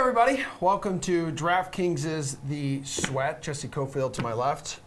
everybody. Welcome to DraftKings' The Sweat. Jessie Coffield to my left.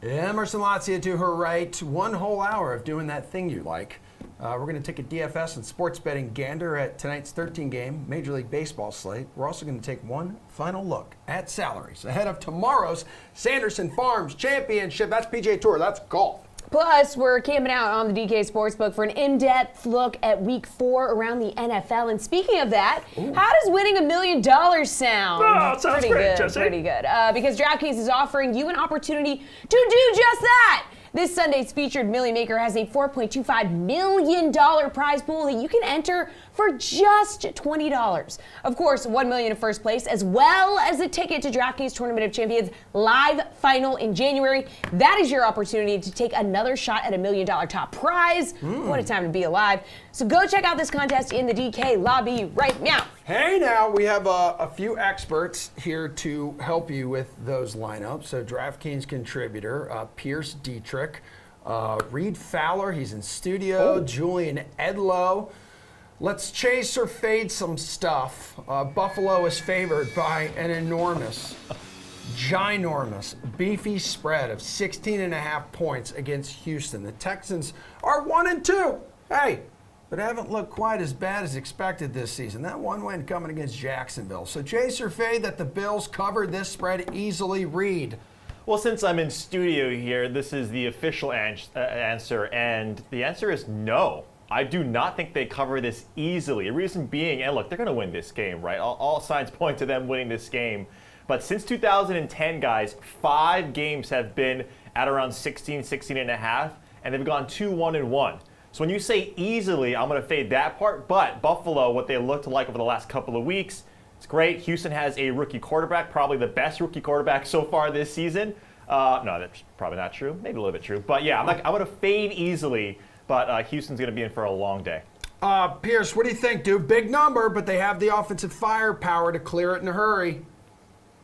Emerson Lotzia to her right. 1 whole hour of doing that thing you like. We're going to take a DFS and sports betting gander at tonight's 13-game Major League Baseball slate. We're also going to take one final look at salaries ahead of tomorrow's Sanderson Farms Championship. That's PGA Tour. That's golf. Plus, we're camping out on the DK Sportsbook for an in-depth look at Week 4 around the NFL. And speaking of that, how does winning $1 million sound? Oh, it sounds pretty great, good, Jesse. pretty good. Because DraftKings is offering you an opportunity to do just that. This Sunday's featured Millie Maker has a $4.25 million prize pool that you can enter for just $20. Of course, $1 million in first place, as well as a ticket to DraftKings Tournament of Champions live final in January. That is your opportunity to take another shot at $1 million top prize. What a time to be alive. So go check out this contest in the DK lobby right now. Hey now, we have a few experts here to help you with those lineups. So DraftKings contributor, Pierce Dietrich, Reed Fowler, he's in studio, Julian Edlow. Let's chase or fade some stuff. Buffalo is favored by an enormous, ginormous, beefy spread of 16.5 points against Houston. The Texans are 1-2. Hey, but haven't looked quite as bad as expected this season. That one win coming against Jacksonville. So chase or fade that the Bills covered this spread easily. Reed. Well, since I'm in studio here, this is the official answer, and the answer is no. I do not think they cover this easily. The reason being, and look, they're going to win this game, right? All signs point to them winning this game. But since 2010, guys, 5 games have been at around 16 and a half, and they've gone 2-1-1. So when you say easily, I'm going to fade that part. But Buffalo, what they looked like over the last couple of weeks, it's great. Houston has a rookie quarterback, probably the best rookie quarterback so far this season. No, that's probably not true. Maybe a little bit true. But yeah, I'm going to fade easily. But Houston's going to be in for a long day. Pierce, what do you think, dude? Big number, but they have the offensive firepower to clear it in a hurry.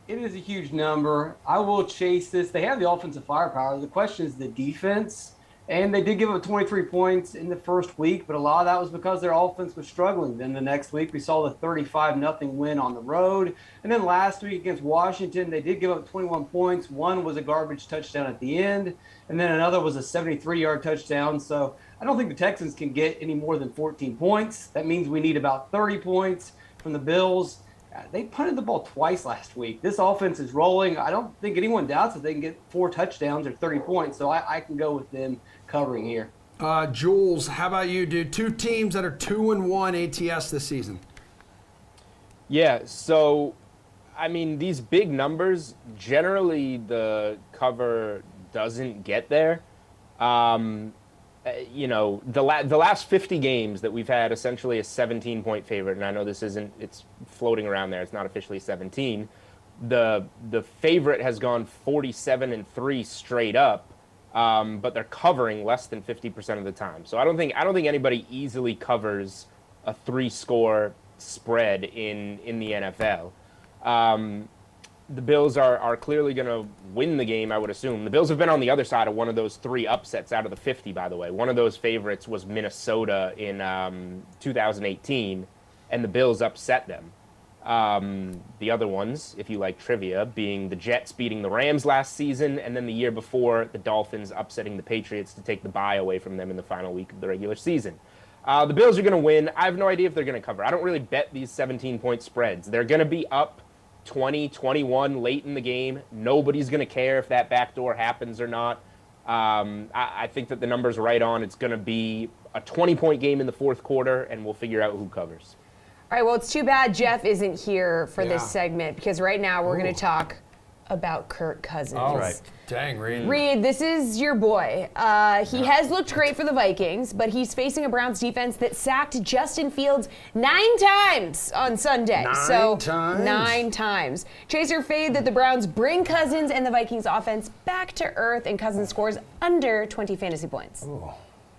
It is a huge number. I will chase this. They have the offensive firepower. The question is the defense. And they did give up 23 points in the first week, but a lot of that was because their offense was struggling. Then the next week, we saw the 35-0 win on the road. And then last week against Washington, they did give up 21 points. One was a garbage touchdown at the end, and then another was a 73-yard touchdown. So I don't think the Texans can get any more than 14 points. That means we need about 30 points from the Bills. They punted the ball twice last week. This offense is rolling. I don't think anyone doubts that they can get 4 touchdowns or 30 points, so I can go with them covering here. Jules, how about you, dude? 2 teams that are 2-1 ATS this season. Yeah, so, I mean, these big numbers, generally the cover doesn't get there. You know, the last 50 games that we've had essentially a 17-point favorite, and I know this isn't, it's floating around there, it's not officially 17. The favorite has gone 47-3 straight up, but they're covering less than 50% of the time. So I don't think anybody easily covers a 3-score spread in the NFL. The Bills are clearly going to win the game, I would assume. The Bills have been on the other side of one of those 3 upsets out of the 50, by the way. One of those favorites was Minnesota in 2018, and the Bills upset them. The other ones, if you like trivia, being the Jets beating the Rams last season, and then the year before, the Dolphins upsetting the Patriots to take the bye away from them in the final week of the regular season. The Bills are going to win. I have no idea if they're going to cover. I don't really bet these 17-point spreads. They're going to be up 20, 21 late in the game. Nobody's going to care if that backdoor happens or not. I think that the number's right on. It's going to be a 20-point game in the fourth quarter, and we'll figure out who covers. All right, well, it's too bad Jeff isn't here for this segment, because right now we're going to talk about Kirk Cousins. Oh, right. Dang, Reed. Reed, this is your boy. He has looked great for the Vikings, but he's facing a Browns defense that sacked Justin Fields 9 times on Sunday. 9 times. Chaser fade that the Browns bring Cousins and the Vikings offense back to earth, and Cousins scores under 20 fantasy points. Ooh.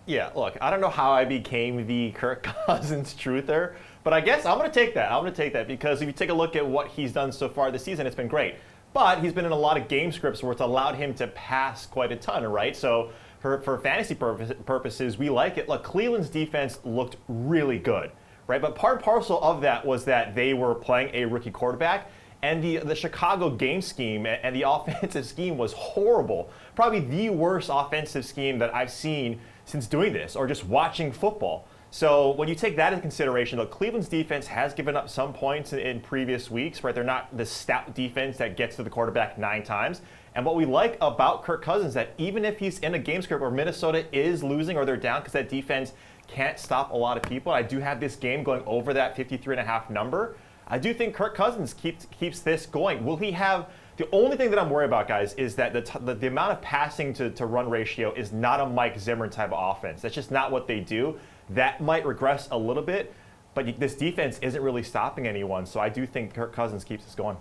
Yeah, look, I don't know how I became the Kirk Cousins truther, but I guess I'm going to take that. I'm going to take that because if you take a look at what he's done so far this season, it's been great. But he's been in a lot of game scripts where it's allowed him to pass quite a ton, right? So for fantasy purposes, we like it. Look, Cleveland's defense looked really good. right? But part and parcel of that was that they were playing a rookie quarterback, and the Chicago game scheme and the offensive scheme was horrible. Probably the worst offensive scheme that I've seen since doing this or just watching football. So when you take that into consideration, look, Cleveland's defense has given up some points in previous weeks, right? They're not the stout defense that gets to the quarterback 9 times. And what we like about Kirk Cousins, that even if he's in a game script where Minnesota is losing or they're down because that defense can't stop a lot of people, I do have this game going over that 53.5 number. I do think Kirk Cousins keeps this going. Will he have – the only thing that I'm worried about, guys, is that the amount of passing to run ratio is not a Mike Zimmer type of offense. That's just not what they do. That might regress a little bit, but this defense isn't really stopping anyone. So I do think Kirk Cousins keeps this going.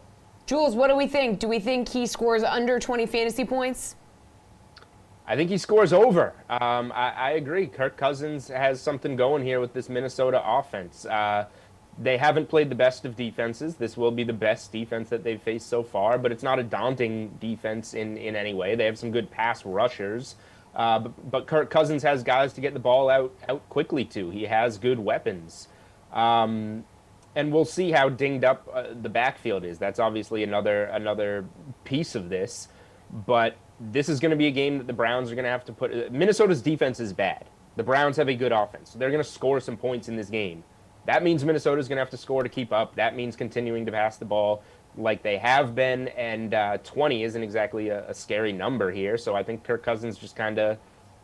Jules, what do we think? Do we think he scores under 20 fantasy points? I think he scores over. I agree. Kirk Cousins has something going here with this Minnesota offense. They haven't played the best of defenses. This will be the best defense that they've faced so far, but it's not a daunting defense in any way. They have some good pass rushers. But Kirk Cousins has guys to get the ball out quickly to. He has good weapons. And we'll see how dinged up the backfield is. That's obviously another piece of this. But this is going to be a game that the Browns are going to have to put. Minnesota's defense is bad. The Browns have a good offense. So they're going to score some points in this game. That means Minnesota's going to have to score to keep up. That means continuing to pass the ball like they have been. And 20 isn't exactly a scary number here. So I think Kirk Cousins just kind of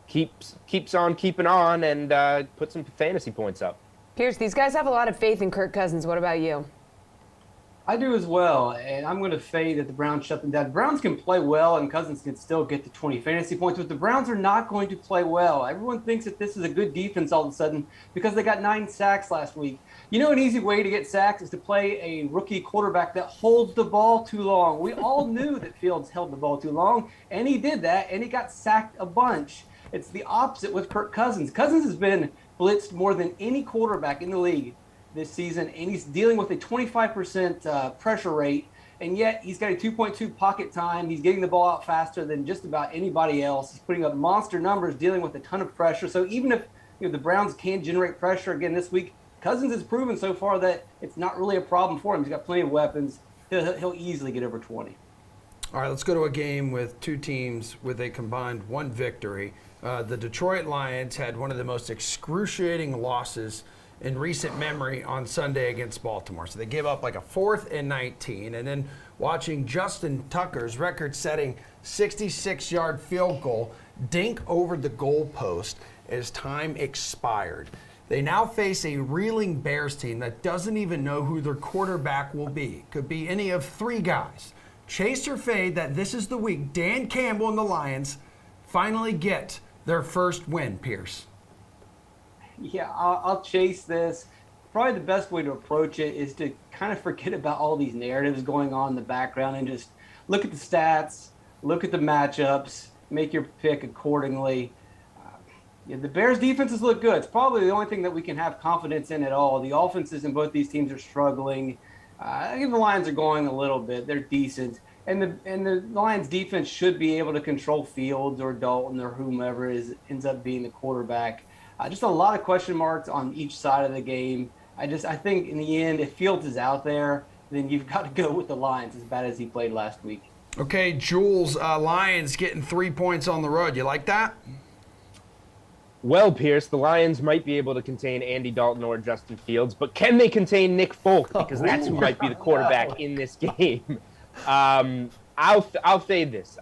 keeps on keeping on and puts some fantasy points up. Pierce, these guys have a lot of faith in Kirk Cousins. What about you? I do as well, and I'm going to fade that the Browns shut them down. The Browns can play well, and Cousins can still get to 20 fantasy points, but the Browns are not going to play well. Everyone thinks that this is a good defense all of a sudden because they got 9 sacks last week. You know, an easy way to get sacks is to play a rookie quarterback that holds the ball too long. We all knew that Fields held the ball too long, and he did that, and he got sacked a bunch. It's the opposite with Kirk Cousins. Cousins has been blitzed more than any quarterback in the league this season, and he's dealing with a 25% pressure rate, and yet he's got a 2.2 pocket time. He's getting the ball out faster than just about anybody else. He's putting up monster numbers, dealing with a ton of pressure. So even if the Browns can generate pressure again this week, Cousins has proven so far that it's not really a problem for him. He's got plenty of weapons. He'll easily get over 20. All right, let's go to a game with 2 teams with a combined 1 victory. The Detroit Lions had one of the most excruciating losses in recent memory on Sunday against Baltimore. So they gave up like a 4th and 19, and then watching Justin Tucker's record-setting 66-yard field goal dink over the goalpost as time expired. They now face a reeling Bears team that doesn't even know who their quarterback will be. Could be any of 3 guys. Chase or fade that this is the week Dan Campbell and the Lions finally get their first win, Pierce. Yeah, I'll chase this. Probably the best way to approach it is to kind of forget about all these narratives going on in the background and just look at the stats, look at the matchups, make your pick accordingly. The Bears' defenses look good. It's probably the only thing that we can have confidence in at all. The offenses in both these teams are struggling. I think the Lions are going a little bit. They're decent. And the Lions' defense should be able to control Fields or Dalton or whomever ends up being the quarterback. Just a lot of question marks on each side of the game. I think in the end, if Fields is out there, then you've got to go with the Lions as bad as he played last week. Okay, Jules, Lions getting 3 points on the road. You like that? Well, Pierce, the Lions might be able to contain Andy Dalton or Justin Fields, but can they contain Nick Folk? Because that's who might be the quarterback in this game. I'll fade this.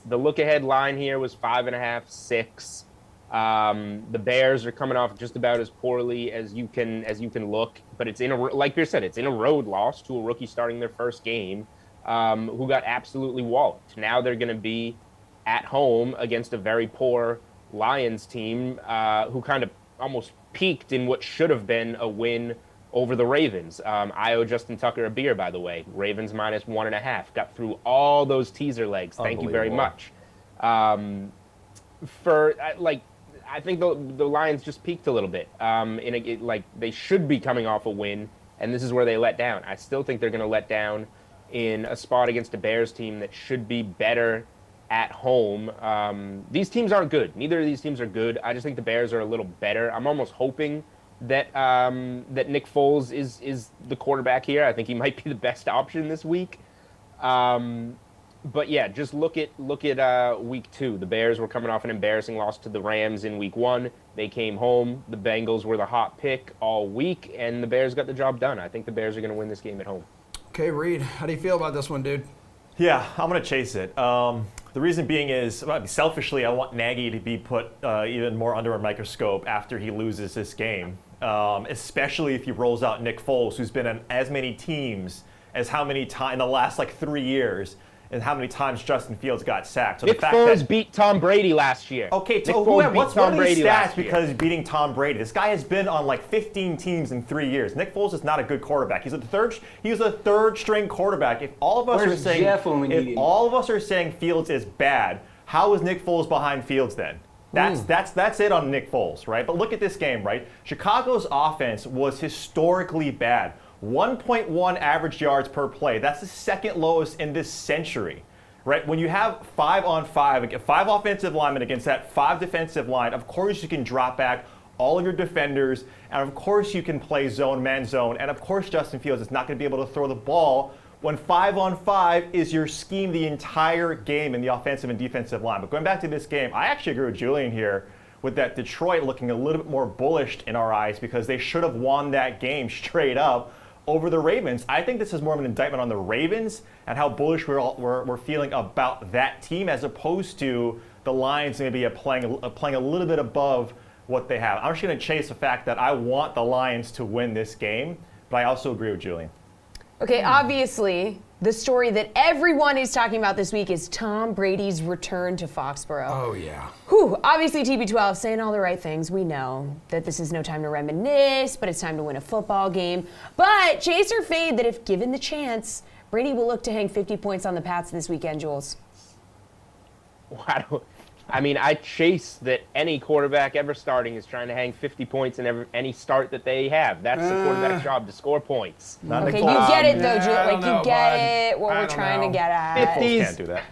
The look-ahead line here was 5.5, 6. The Bears are coming off just about as poorly as you can look, but it's like Pierce said, it's in a road loss to a rookie starting their first game, who got absolutely walloped. Now they're going to be at home against a very poor Lions team, who kind of almost peaked in what should have been a win over the Ravens. I owe Justin Tucker a beer, by the way. Ravens minus 1.5. Got through all those teaser legs. Thank you very much. I think the Lions just peaked a little bit. They should be coming off a win, and this is where they let down. I still think they're going to let down in a spot against a Bears team that should be better at home. These teams aren't good. Neither of these teams are good. I just think the Bears are a little better. I'm almost hoping that that Nick Foles is the quarterback here. I think he might be the best option this week. But yeah, just look at week 2. The Bears were coming off an embarrassing loss to the Rams in week 1. They came home. The Bengals were the hot pick all week, and the Bears got the job done. I think the Bears are going to win this game at home. Okay, Reed, how do you feel about this one, dude? Yeah, I'm going to chase it. The reason being is, selfishly, I want Nagy to be put even more under a microscope after he loses this game, especially if he rolls out Nick Foles, who's been on as many teams as how many times in the last 3 years, and how many times Justin Fields got sacked. So Nick Foles beat Tom Brady last year. Okay, Nick so Foles beat what's Tom one of these Brady stats last year. because he's beating Tom Brady? This guy has been on 15 teams in 3 years. Nick Foles is not a good quarterback. He was a third string quarterback. If all of us Where's are saying Jeff when we need him? all of us are saying Fields is bad, how is Nick Foles behind Fields then? That's it on Nick Foles, right? But look at this game, right? Chicago's offense was historically bad. 1.1 average yards per play. That's the second lowest in this century. Right, when you have 5-on-5, 5 offensive linemen against that 5 defensive line, of course you can drop back all of your defenders, and of course you can play zone, man zone, and of course Justin Fields is not going to be able to throw the ball when 5-on-5 is your scheme the entire game in the offensive and defensive line. But going back to this game, I actually agree with Julian here with that Detroit looking a little bit more bullish in our eyes because they should have won that game straight up over the Ravens. I think this is more of an indictment on the Ravens and how bullish we're feeling about that team as opposed to the Lions maybe playing a little bit above what they have. I'm just going to chase the fact that I want the Lions to win this game, but I also agree with Julian. Okay, obviously, the story that everyone is talking about this week is Tom Brady's return to Foxborough. Oh, yeah. Whew, obviously, TB12 saying all the right things. We know that this is no time to reminisce, but it's time to win a football game. But chase or fade that if given the chance, Brady will look to hang 50 points on the Pats this weekend, Jules. I chase that any quarterback ever starting is trying to hang 50 points in any start that they have. That's the quarterback's job, to score points. Okay, you get it, though, Jules. I don't know, You get bud. it, what we're trying to get at. 50s Can't do that.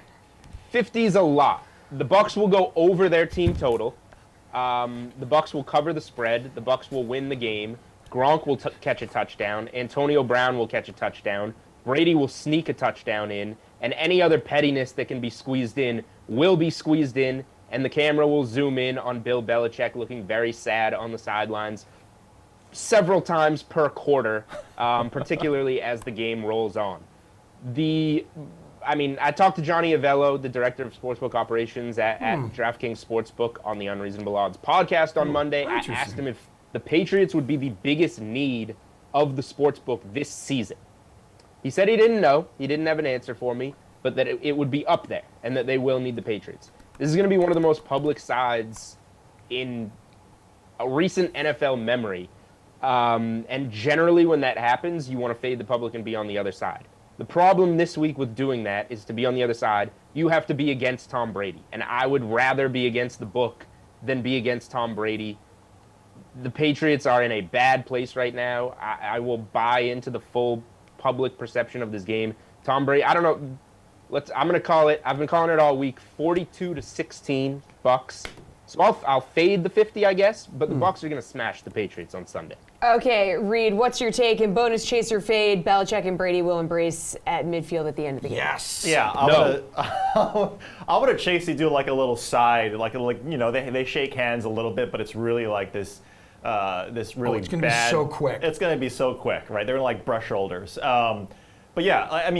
50's a lot. The Bucs will go over their team total. The Bucs will cover the spread. The Bucs will win the game. Gronk will catch a touchdown. Antonio Brown will catch a touchdown. Brady will sneak a touchdown in. And any other pettiness that can be squeezed in will be squeezed in. And the camera will zoom in on Bill Belichick looking very sad on the sidelines several times per quarter, particularly as the game rolls on. I talked to Johnny Avello, the director of sportsbook operations at DraftKings Sportsbook on the Unreasonable Odds podcast on Monday. I asked him if the Patriots would be the biggest need of the sportsbook this season. He said he didn't know. He didn't have an answer for me, but that it would be up there and that they will need the Patriots. This is going to be one of the most public sides in a recent NFL memory. And generally when that happens, you want to fade the public and be on the other side. The problem this week with doing that is to be on the other side, you have to be against Tom Brady. And I would rather be against the book than be against Tom Brady. The Patriots are in a bad place right now. I will buy into the full public perception of this game. Tom Brady, I don't know. I'm going to call it, I've been calling it all week, 42-16 Bucs. So I'll fade the 50, I guess, but the Bucs are going to smash the Patriots on Sunday. Okay, Reed, what's your take? And bonus chase or fade, Belichick and Brady will embrace at midfield at the end of the game. Yes. Yeah, I'm gonna chase. They do like a little side, they shake hands a little bit, but it's really like this really it's gonna bad. be so quick. It's gonna be so quick, right? They're like brush shoulders. But yeah,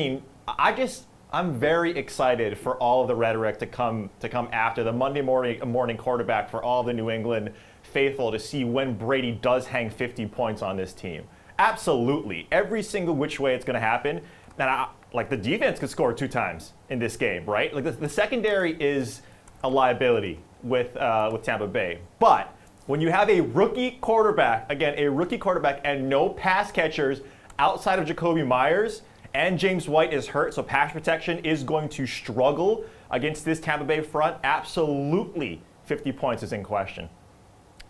I'm very excited for all of the rhetoric to come after the Monday morning quarterback for all the New England faithful to see when Brady does hang 50 points on this team. Absolutely, every single which way it's going to happen. And the defense could score 2 times in this game, right? Like the secondary is a liability with Tampa Bay, but when you have a rookie quarterback, and no pass catchers outside of Jacoby Myers. And James White is hurt, so pass protection is going to struggle against this Tampa Bay front. Absolutely, 50 points is in question.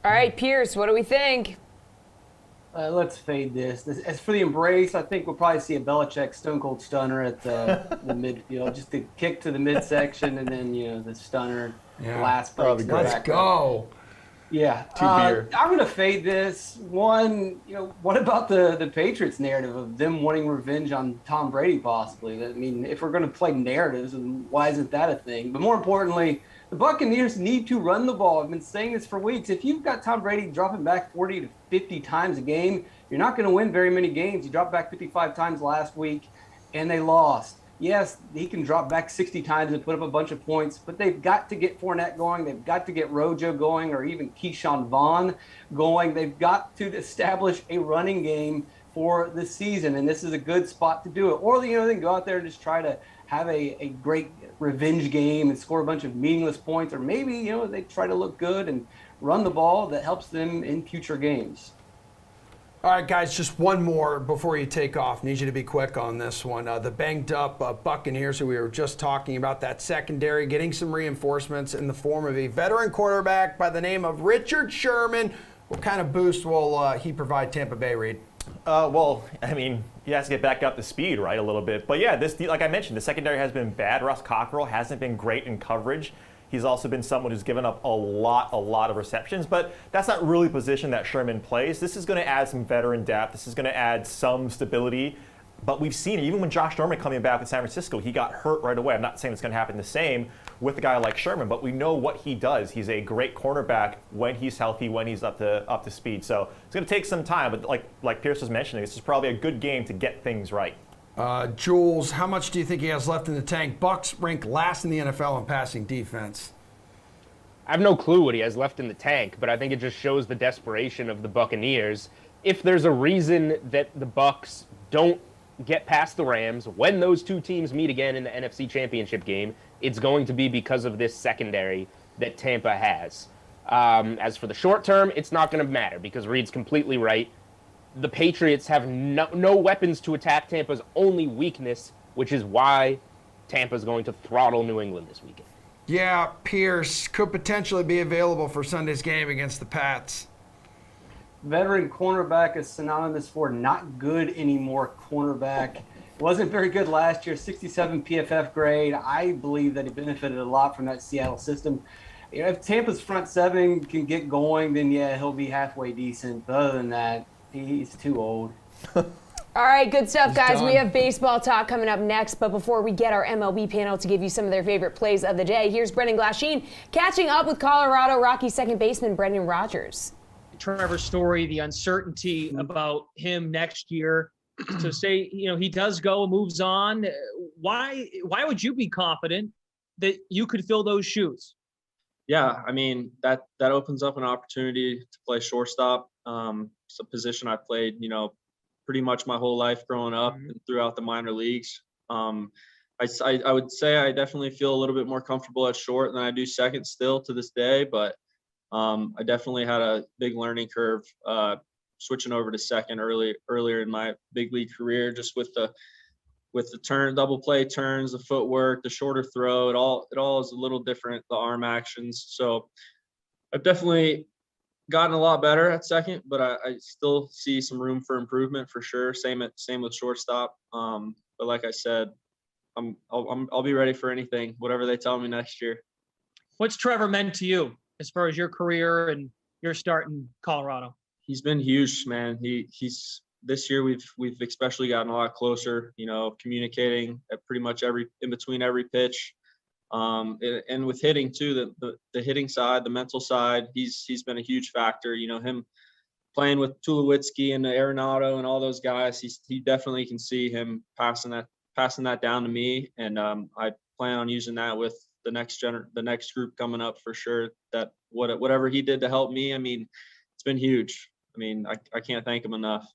All right, Pierce, what do we think? Let's fade this. As for the embrace, I think we'll probably see a Belichick Stone Cold Stunner at the midfield, just to kick to the midsection, and then the stunner, the last break. Let's go. Yeah, beer. I'm going to fade this one. What about the Patriots narrative of them wanting revenge on Tom Brady possibly? I mean, if we're going to play narratives, then why isn't that a thing? But more importantly, the Buccaneers need to run the ball. I've been saying this for weeks. If you've got Tom Brady dropping back 40 to 50 times a game, you're not going to win very many games. He dropped back 55 times last week, and they lost. Yes, he can drop back 60 times and put up a bunch of points, but they've got to get Fournette going. They've got to get Rojo going, or even Keyshawn Vaughn going. They've got to establish a running game for the season, and this is a good spot to do it. Or, they can go out there and just try to have a great revenge game and score a bunch of meaningless points, or maybe, they try to look good and run the ball that helps them in future games. All right, guys, just one more before you take off. Need you to be quick on this one. The banged-up Buccaneers, who we were just talking about, that secondary, getting some reinforcements in the form of a veteran quarterback by the name of Richard Sherman. What kind of boost will he provide Tampa Bay, Reed? Well, I mean, he has to get back up to speed, right, a little bit. But yeah, like I mentioned, the secondary has been bad. Ross Cockrell hasn't been great in coverage. He's also been someone who's given up a lot of receptions, but that's not really a position that Sherman plays. This is going to add some veteran depth. This is going to add some stability. But we've seen it, even when Josh Norman coming back with San Francisco, he got hurt right away. I'm not saying it's going to happen the same with a guy like Sherman, but we know what he does. He's a great cornerback when he's healthy, when he's up to speed. So it's going to take some time, but like Pierce was mentioning, this is probably a good game to get things right. Jules, how much do you think he has left in the tank? Bucks rank last in the NFL in passing defense. I have no clue what he has left in the tank, but I think it just shows the desperation of the Buccaneers. If there's a reason that the Bucks don't get past the Rams when those two teams meet again in the NFC Championship game, it's going to be because of this secondary that Tampa has. As for the short term, it's not going to matter because Reed's completely right. The Patriots have no weapons to attack Tampa's only weakness, which is why Tampa's going to throttle New England this weekend. Yeah, Pierce could potentially be available for Sunday's game against the Pats. Veteran cornerback is synonymous for not good anymore cornerback. Wasn't very good last year, 67 PFF grade. I believe that he benefited a lot from that Seattle system. If Tampa's front seven can get going, then yeah, he'll be halfway decent. But other than that, he's too old. All right, good stuff, guys. done. We have baseball talk coming up next, but before we get our MLB panel to give you some of their favorite plays of the day, here's Brendan Glasheen catching up with Colorado Rockies second baseman Brendan Rodgers. Trevor's story, the uncertainty about him next year. To say, he does go and moves on. Why would you be confident that you could fill those shoes? Yeah, I mean, that opens up an opportunity to play shortstop. It's a position I played, pretty much my whole life growing up and throughout the minor leagues. I would say I definitely feel a little bit more comfortable at short than I do second still to this day, but I definitely had a big learning curve switching over to second earlier in my big league career, just with the turn, double play turns, the footwork, the shorter throw, it all is a little different, the arm actions. So I've definitely gotten a lot better at second, but I still see some room for improvement for sure. Same with shortstop. But like I said, I'll be ready for anything, whatever they tell me next year. What's Trevor meant to you as far as your career and your start in Colorado? He's been huge, man. He's this year we've especially gotten a lot closer, communicating at pretty much in between every pitch. And with hitting too, the hitting side, the mental side, he's been a huge factor. Him playing with Tulowitzki and Arenado and all those guys, he definitely can see him passing that down to me. And I plan on using that with the next group coming up for sure. That whatever he did to help me, I mean, it's been huge. I mean, I can't thank him enough.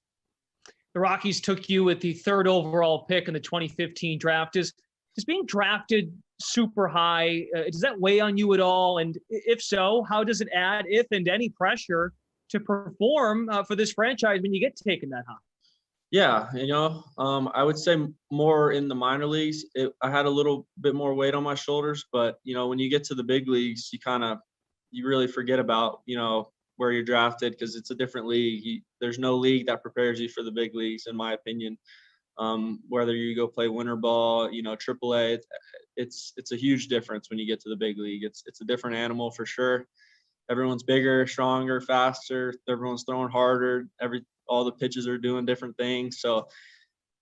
The Rockies took you with the third overall pick in the 2015 draft. Is being drafted super high, does that weigh on you at all? And if so, how does it add, if and any pressure to perform for this franchise when you get taken that high? Yeah, I would say more in the minor leagues, I had a little bit more weight on my shoulders, but when you get to the big leagues, you really forget about, where you're drafted because it's a different league. There's no league that prepares you for the big leagues, in my opinion. Whether you go play winter ball, AAA, it's a huge difference when you get to the big league. It's a different animal for sure. everyone's bigger, stronger, faster. Everyone's throwing harder. All the pitches are doing different things. So,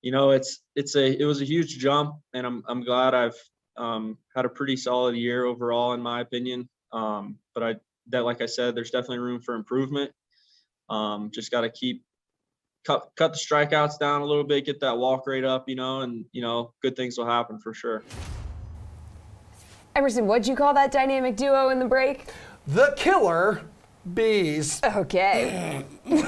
you know, it was a huge jump, and I'm glad I've had a pretty solid year overall, in my opinion. But like I said, there's definitely room for improvement. Just got to keep cut the strikeouts down a little bit, get that walk rate up, you know, and, you know, good things will happen for sure. Emerson, what'd you call that dynamic duo in the break? The Killer Bees. Okay. We're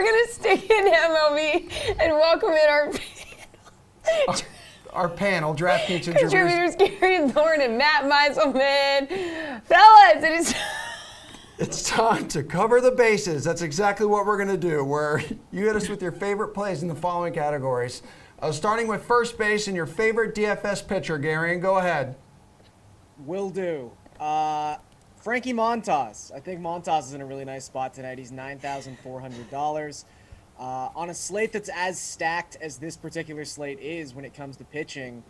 going to stick in MLB and welcome in Our panel, DraftKings contributors. contributors Gary Thorne and Matt Meiselman. Fellas, it is... It's time to cover the bases. That's exactly what we're going to do, where you hit us with your favorite plays in the following categories. Starting with first base and your favorite DFS pitcher, Gary, and go ahead. Will do. Frankie Montas. I think Montas is in a really nice spot tonight. He's $9,400. On a slate that's as stacked as this particular slate is when it comes to pitching,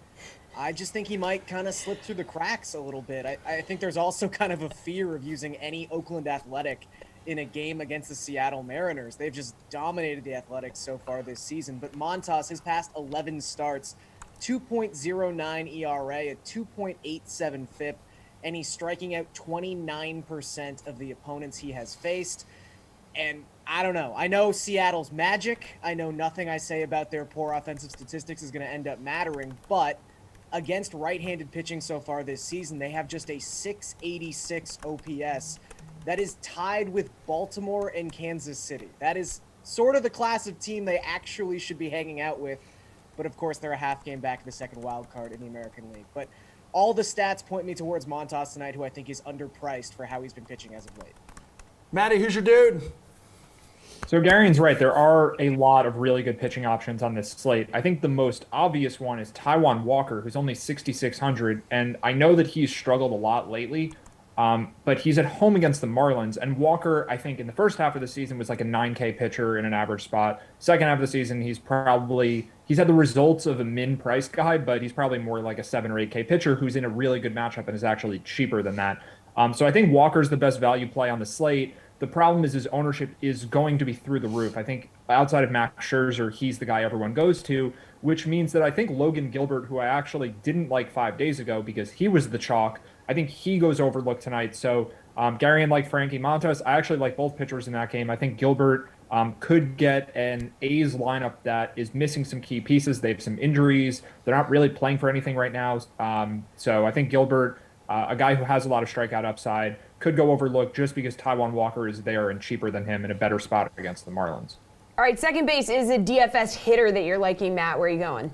I just think he might kind of slip through the cracks a little bit. I think there's also kind of a fear of using any Oakland Athletic in a game against the Seattle Mariners. They've just dominated the Athletics so far this season. But Montas, his past 11 starts, 2.09 ERA, a 2.87 FIP, and he's striking out 29% of the opponents he has faced. And I don't know. I know Seattle's magic. I know nothing I say about their poor offensive statistics is going to end up mattering, but against right-handed pitching so far this season, they have just a 686 OPS. That is tied with Baltimore and Kansas City. That is sort of the class of team they actually should be hanging out with. But of course, they're a half game back of the second wild card in the American League. But all the stats point me towards Montas tonight, who I think is underpriced for how he's been pitching as of late. Matty, who's your dude? So Garian's right. There are a lot of really good pitching options on this slate. I think the most obvious one is Taiwan Walker, who's only 6,600. And I know that he's struggled a lot lately, but he's at home against the Marlins. And Walker, I think in the first half of the season was like a 9K pitcher in an average spot. Second half of the season, he's had the results of a min price guy, but he's probably more like a 7 or 8K pitcher who's in a really good matchup and is actually cheaper than that. So I think Walker's the best value play on the slate. The problem is his ownership is going to be through the roof. I think outside of Max Scherzer, he's the guy everyone goes to, which means that I think Logan Gilbert, who I actually didn't like 5 days ago because he was the chalk, I think he goes overlooked tonight. So Garian like Frankie Montas. I actually like both pitchers in that game. I think Gilbert could get an A's lineup that is missing some key pieces. They have some injuries. They're not really playing for anything right now. So I think Gilbert, a guy who has a lot of strikeout upside, could go overlooked just because Taiwan Walker is there and cheaper than him in a better spot against the Marlins. All right, second base is a DFS hitter that you're liking, Matt. Where are you going?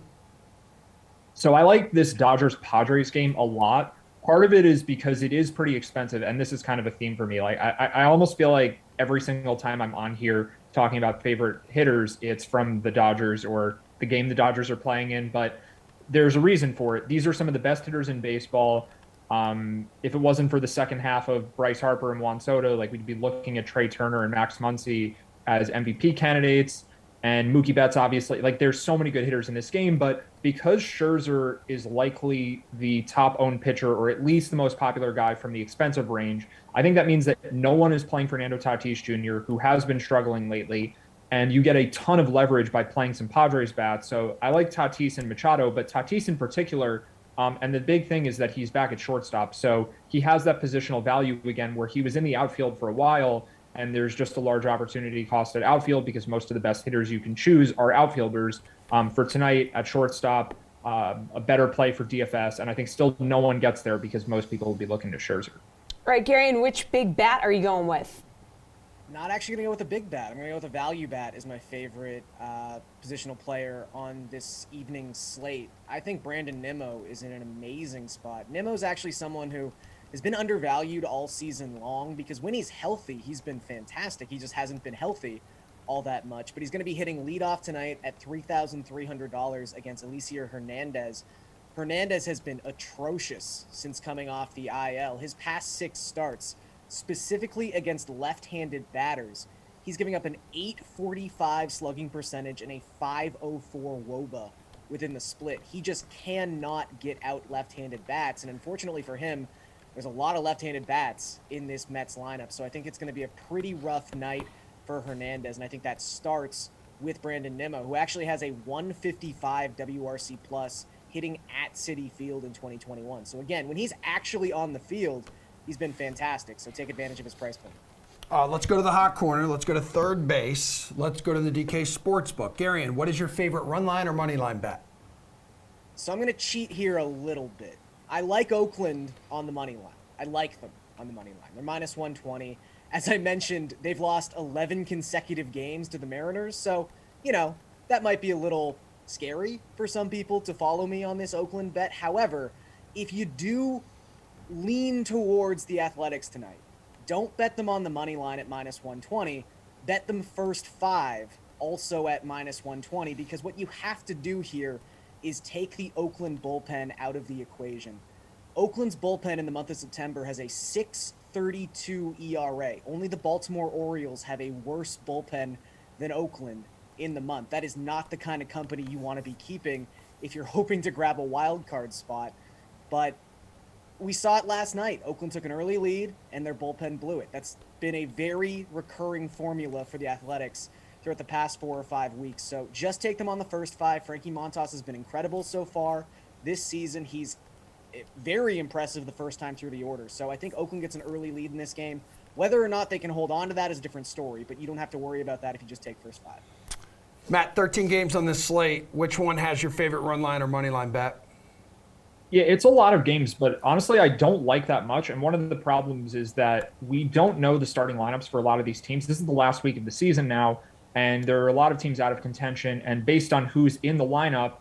So I like this Dodgers-Padres game a lot. Part of it is because it is pretty expensive, and this is kind of a theme for me. Like I almost feel like every single time I'm on here talking about favorite hitters, it's from the Dodgers or the game the Dodgers are playing in, but there's a reason for it. These are some of the best hitters in baseball. If it wasn't for the second half of Bryce Harper and Juan Soto, like we'd be looking at Trey Turner and Max Muncy as MVP candidates, and Mookie Betts, obviously. Like there's so many good hitters in this game, but because Scherzer is likely the top owned pitcher, or at least the most popular guy from the expensive range, I think that means that no one is playing Fernando Tatis Jr., who has been struggling lately, and you get a ton of leverage by playing some Padres bats. So I like Tatis and Machado, but Tatis in particular. And the big thing is that he's back at shortstop. So he has that positional value again, where he was in the outfield for a while, and there's just a large opportunity cost at outfield because most of the best hitters you can choose are outfielders. For tonight at shortstop, a better play for DFS. And I think still no one gets there because most people will be looking to Scherzer. All right, Gary, and which big bat are you going with? Not actually going to go with a big bat. I'm going to go with a value bat as my favorite positional player on this evening's slate. I think Brandon Nemo is in an amazing spot. Nemo's actually someone who has been undervalued all season long because when he's healthy, he's been fantastic. He just hasn't been healthy all that much. But he's going to be hitting leadoff tonight at $3,300 against Elieser Hernandez. Hernandez has been atrocious since coming off the IL. His past 6 starts, specifically against left-handed batters, he's giving up an .845 slugging percentage and a .504 WOBA within the split. He just cannot get out left-handed bats, and unfortunately for him, there's a lot of left-handed bats in this Mets lineup, so I think it's going to be a pretty rough night for Hernandez, and I think that starts with Brandon Nemo, who actually has a 155 WRC plus hitting at Citi Field in 2021. So again, when he's actually on the field, he's been fantastic, so take advantage of his price point. Let's go to the hot corner. Let's go to third base. Let's go to the DK Sportsbook. Garion, what is your favorite run line or money line bet? So I'm going to cheat here a little bit. I like Oakland on the money line. I like them on the money line. They're minus 120. As I mentioned, they've lost 11 consecutive games to the Mariners. So, that might be a little scary for some people to follow me on this Oakland bet. However, if you do lean towards the Athletics tonight, don't bet them on the money line at minus 120. Bet them first 5 also at minus 120, because what you have to do here is take the Oakland bullpen out of the equation. Oakland's bullpen in the month of September has a 6.32 ERA. Only the Baltimore Orioles have a worse bullpen than Oakland in the month. That is not the kind of company you want to be keeping if you're hoping to grab a wild card spot. But we saw it last night. Oakland took an early lead, and their bullpen blew it. That's been a very recurring formula for the Athletics throughout the past 4 or 5 weeks. So just take them on the first 5. Frankie Montas has been incredible so far this season. He's very impressive the first time through the order. So I think Oakland gets an early lead in this game. Whether or not they can hold on to that is a different story, but you don't have to worry about that if you just take first 5. Matt, 13 games on this slate. Which one has your favorite run line or money line bet? Yeah, it's a lot of games, but honestly, I don't like that much. And one of the problems is that we don't know the starting lineups for a lot of these teams. This is the last week of the season now, and there are a lot of teams out of contention. And based on who's in the lineup,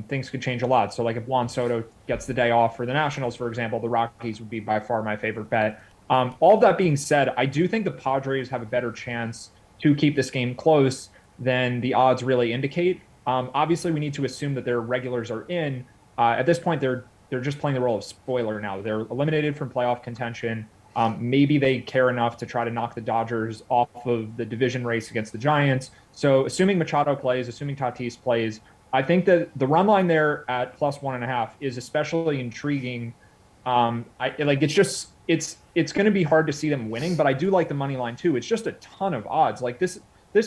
things could change a lot. So like if Juan Soto gets the day off for the Nationals, for example, the Rockies would be by far my favorite bet. All of that being said, I do think the Padres have a better chance to keep this game close than the odds really indicate. Obviously, we need to assume that their regulars are in. At this point, they're just playing the role of spoiler now. They're eliminated from playoff contention. Maybe they care enough to try to knock the Dodgers off of the division race against the Giants. So assuming Machado plays, assuming Tatis plays, I think that the run line there at plus 1.5 is especially intriguing. It's going to be hard to see them winning, but I do like the money line too. It's just a ton of odds. Like this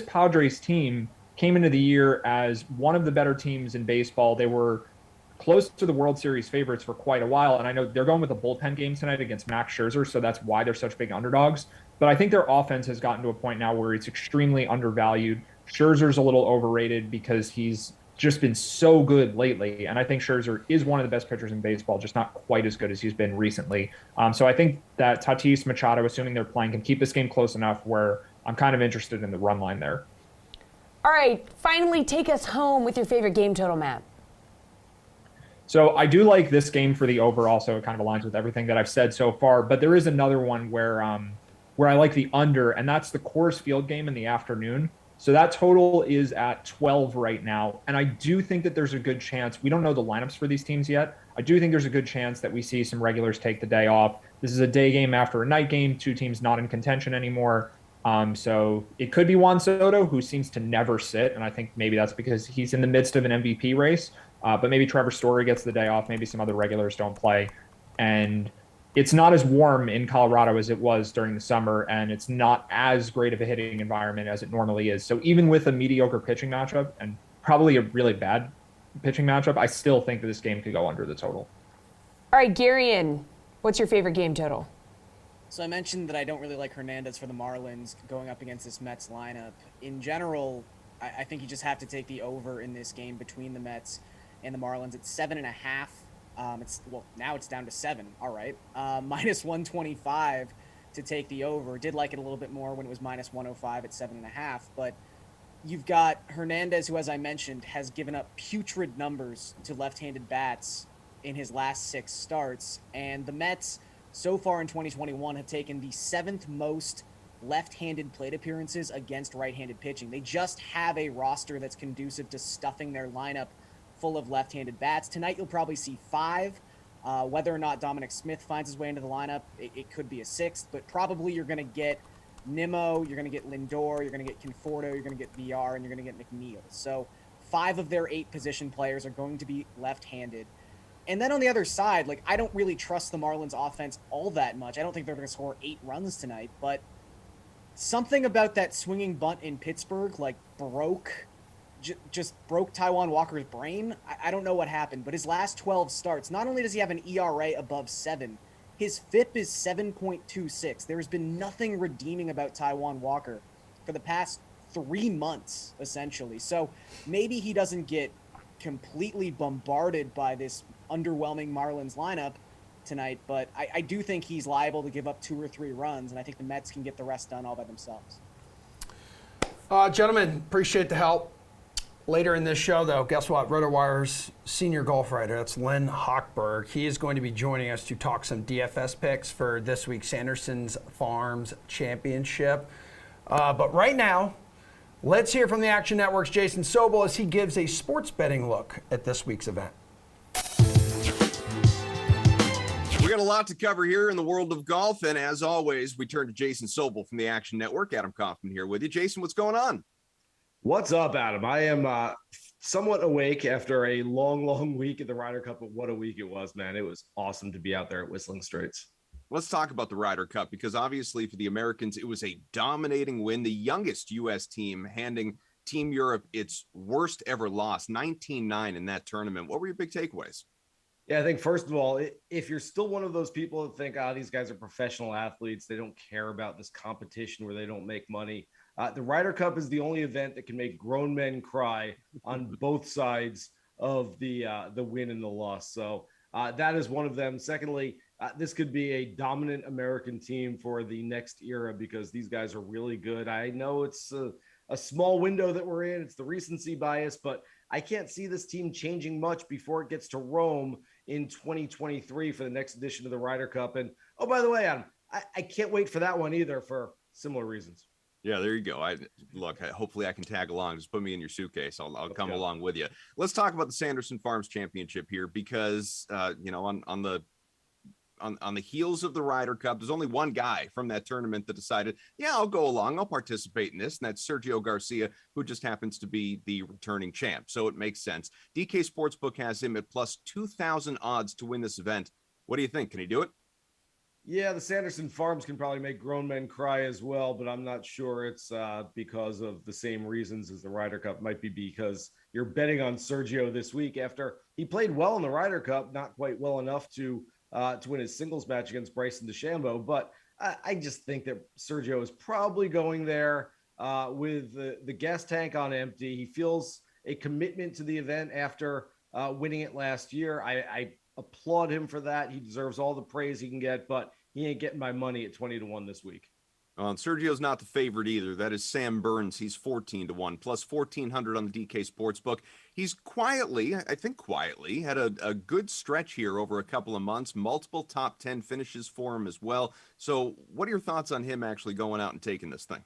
Padres team came into the year as one of the better teams in baseball. They were close to the World Series favorites for quite a while, and I know they're going with a bullpen game tonight against Max Scherzer, so that's why they're such big underdogs. But I think their offense has gotten to a point now where it's extremely undervalued. Scherzer's a little overrated because he's just been so good lately, and I think Scherzer is one of the best pitchers in baseball, just not quite as good as he's been recently. So I think that Tatis, Machado, assuming they're playing, can keep this game close enough where I'm kind of interested in the run line there. All right, finally take us home with your favorite game total, Matt. So I do like this game for the over also. It kind of aligns with everything that I've said so far, but there is another one where I like the under, and that's the Coors Field game in the afternoon. So that total is at 12 right now, and I do think that there's a good chance. We don't know the lineups for these teams yet. I do think there's a good chance that we see some regulars take the day off. This is a day game after a night game, 2 teams not in contention anymore. So it could be Juan Soto, who seems to never sit, and I think maybe that's because he's in the midst of an MVP race. But maybe Trevor Story gets the day off. Maybe some other regulars don't play. And it's not as warm in Colorado as it was during the summer, and it's not as great of a hitting environment as it normally is. So even with a mediocre pitching matchup and probably a really bad pitching matchup, I still think that this game could go under the total. All right, Garion, what's your favorite game total? So I mentioned that I don't really like Hernandez for the Marlins going up against this Mets lineup. In general, I think you just have to take the over in this game between the Mets and the Marlins. It's 7.5. Now it's down to 7. All right. Minus 125 to take the over. Did like it a little bit more when it was minus 105 at 7.5. But you've got Hernandez, who, as I mentioned, has given up putrid numbers to left-handed bats in his last 6 starts. And the Mets, so far in 2021, have taken the 7th most left-handed plate appearances against right-handed pitching. They just have a roster that's conducive to stuffing their lineup full of left-handed bats. Tonight you'll probably see 5. Whether or not Dominic Smith finds his way into the lineup, it could be a 6th, but probably you're going to get Nemo, you're going to get Lindor, you're going to get Conforto, you're going to get VR, and you're going to get McNeil. So 5 of their 8 position players are going to be left-handed. And then on the other side, like, I don't really trust the Marlins offense all that much. I don't think they're going to score 8 runs tonight, but something about that swinging bunt in Pittsburgh, like, just broke Taiwan Walker's brain. I don't know what happened, but his last 12 starts, not only does he have an ERA above 7, his FIP is 7.26. There has been nothing redeeming about Taiwan Walker for the past 3 months, essentially. So maybe he doesn't get completely bombarded by this underwhelming Marlins lineup tonight, but I do think he's liable to give up 2 or 3 runs, and I think the Mets can get the rest done all by themselves. Gentlemen, appreciate the help. Later in this show, though, guess what? RotoWire's senior golf writer, that's Len Hochberg. He is going to be joining us to talk some DFS picks for this week's Sanderson Farms Championship. But right now, let's hear from the Action Network's Jason Sobel as he gives a sports betting look at this week's event. We got a lot to cover here in the world of golf, and as always, we turn to Jason Sobel from the Action Network. Adam Kaufman here with you. Jason, what's going on? What's up, Adam? I am somewhat awake after a long week at the Ryder Cup, but what a week it was, man. It was awesome to be out there at Whistling Straits. Let's talk about the Ryder Cup, because obviously for the Americans, it was a dominating win. The youngest U.S. team handing Team Europe its worst ever loss, 19-9 in that tournament. What were your big takeaways? Yeah, I think first of all, if you're still one of those people that think, these guys are professional athletes, they don't care about this competition where they don't make money. The Ryder Cup is the only event that can make grown men cry on both sides of the win and the loss. So that is one of them. Secondly, this could be a dominant American team for the next era because these guys are really good. I know it's a small window that we're in. It's the recency bias, but I can't see this team changing much before it gets to Rome in 2023 for the next edition of the Ryder Cup. And, oh, by the way, Adam, I can't wait for that one either for similar reasons. Yeah, there you go. Hopefully I can tag along. Just put me in your suitcase. I'll come along with you. Let's talk about the Sanderson Farms Championship here because, on the heels of the Ryder Cup, there's only one guy from that tournament that decided, I'll go along. I'll participate in this. And that's Sergio Garcia, who just happens to be the returning champ. So it makes sense. DK Sportsbook has him at plus 2,000 odds to win this event. What do you think? Can he do it? Yeah, the Sanderson Farms can probably make grown men cry as well, but I'm not sure it's because of the same reasons as the Ryder Cup. Might be because you're betting on Sergio this week after he played well in the Ryder Cup, not quite well enough to win his singles match against Bryson DeChambeau. But I just think that Sergio is probably going there with the gas tank on empty. He feels a commitment to the event after winning it last year. I applaud him for that. He deserves all the praise he can get, but he ain't getting my money at 20-1 this week. And Sergio's not the favorite either. That is Sam Burns. He's 14-1, plus 1,400 on the DK Sportsbook. He's quietly had a good stretch here over a couple of months, multiple top 10 finishes for him as well. So what are your thoughts on him actually going out and taking this thing?